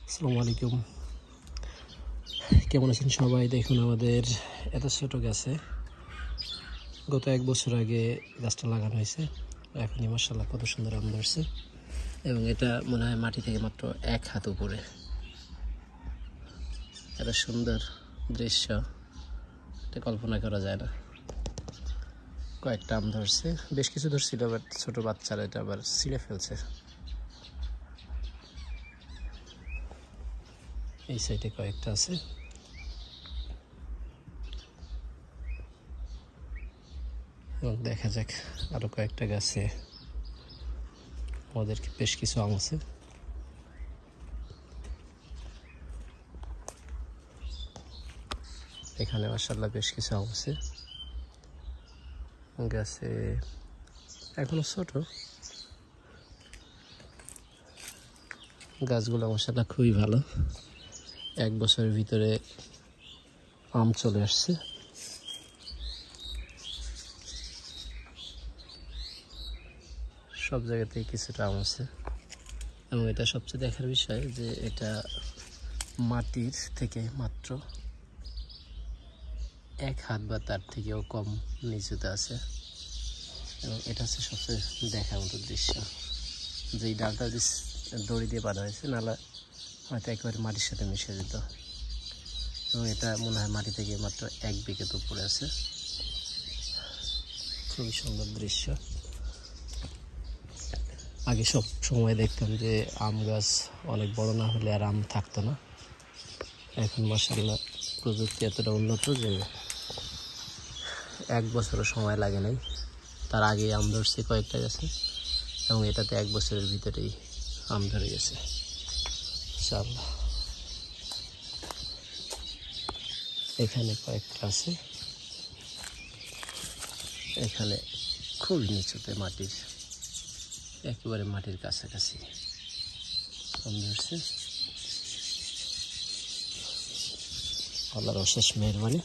আসসালামু আলাইকুম। কেমন আছেন সবাই? দেখুন আমাদের এত ছোট গাছে গত 1 বছর আগে গাছটা লাগানো হয়েছে। এখনই মাশাআল্লাহ কত সুন্দর আম ধরছে এবং এটা মনে হয় মাটি থেকে মাত্র 1 হাত উপরে। এত সুন্দর দৃশ্য এটা কল্পনা করা যায় না। কয়েকটা আম ধরছে, বেশ কিছু ধরছিল, বাট ছোট বাচ্চারা এটা আবার ছিঁড়ে ফেলছে। এই সাইডে কয়েকটা আছে। এবং দেখা যাক আরো কয়েকটা গাছে আমাদের বেশ কিছু আম আছে। এখানে মাশাআল্লাহ বেশ কিছু আম আছে। গাছে এখনো ছোট, গাছগুলো মাশাআল্লাহ খুবই ভালো। 1 বছরের ভিতরে আম চলে আসছে। সব জায়গাতেই কিছুটা আম আছে এবং এটা সবচেয়ে দেখার বিষয় যে এটা মাটির থেকে মাত্র 1 হাত বা তার থেকেও কম নিচুতে আছে এবং এটা হচ্ছে সবচেয়ে দেখার মতো দৃশ্য। যে এই ডালটা দড়ি দিয়ে বাঁধা হয়েছে, নাহলে হয়তো একেবারে মাটির সাথে মিশে যেত। এবং এটা মনে হয় মাটি থেকে মাত্র 1 বিঘে উপরে আছে। খুবই সুন্দর দৃশ্য। আগে সব সময় দেখতাম যে আম গাছ অনেক বড় না হলে আর আম থাকতো না। এখন মাশাআল্লাহ প্রযুক্তি এতটা উন্নত যে 1 বছরও সময় লাগে নাই, তার আগেই আম ধরছে কয়েকটা গাছে এবং এটাতে 1 বছরের ভিতরেই আম ধরে গেছে ইনশাআল্লাহ। এখানে কয়েকটা আছে, এখানে খুব নিচুতে মাটির, একেবারে মাটির কাছাকাছি আম ধরছে। আল্লাহর অশেষ মেহেরবানি।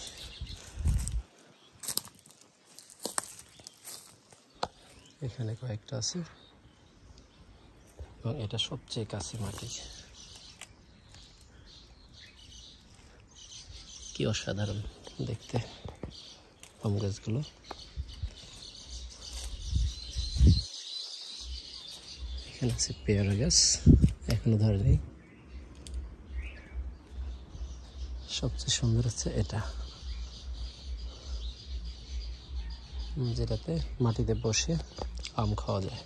এখানে কয়েকটা আছে এবং এটা সবচেয়ে কাছে মাটি। কি অসাধারণ দেখতে আম গাছগুলো। এখানে আছে পেয়ারা গাছ, এখনো ধরে নেই। সবচেয়ে সুন্দর হচ্ছে এটা, যেটাতে মাটিতে বসে আম খাওয়া যায়।